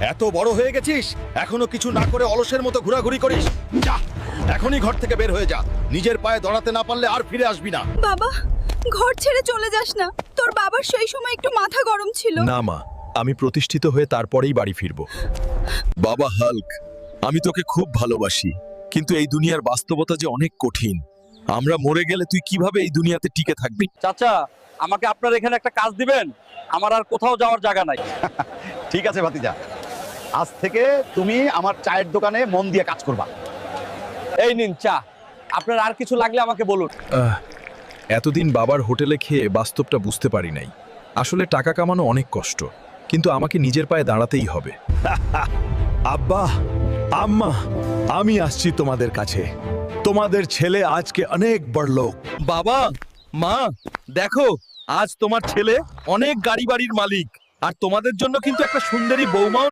এত বড় হয়ে গেছিস, এখনো কিছু না করে অলসের মতো ঘোরাঘুরি করিস? যা, এখনই ঘর থেকে বের হয়ে যা। নিজের পায়ে দাঁড়াতে না পারলে আর ফিরে আসবি না। বাবা, ঘর ছেড়ে চলে যাস না। তোর বাবার সেই সময় একটু মাথা গরম ছিল। না মা, আমি প্রতিষ্ঠিত হয়ে তারপরেই বাড়ি ফিরব। বাবা হাল্ক, আমি তোকে খুব ভালোবাসি, কিন্তু এই দুনিয়ার বাস্তবতা যে অনেক কঠিন। আমরা মরে গেলে তুই কিভাবে এই দুনিয়াতে টিকে থাকবি? চাচা, আমাকে আপনার এখানে একটা কাজ দিবেন, আমার আর কোথাও যাওয়ার জায়গা নাই। ঠিক আছে ভাতিজা, আজ থেকে তুমি আমার চায়ের দোকানে মন দিয়ে কাজ করবা। এই নিন চা, আপনার আর কিছু লাগলে আমাকে বলুন। এতদিন বাবার হোটেলে খেয়ে বাস্তবটা বুঝতে পারি নাই। আসলে টাকা কামানো অনেক কষ্ট, কিন্তু আমাকে নিজের পায়ে দাঁড়াতেই হবে। আব্বা, আম্মা, আমি আসছি তোমাদের কাছে। তোমাদের ছেলে আজকে অনেক বড় লোক। বাবা, মা, দেখো, আজ তোমার ছেলে অনেক গাড়ি বাড়ির মালিক, আর তোমাদের জন্য কিন্তু একটা সুন্দরী বৌমাও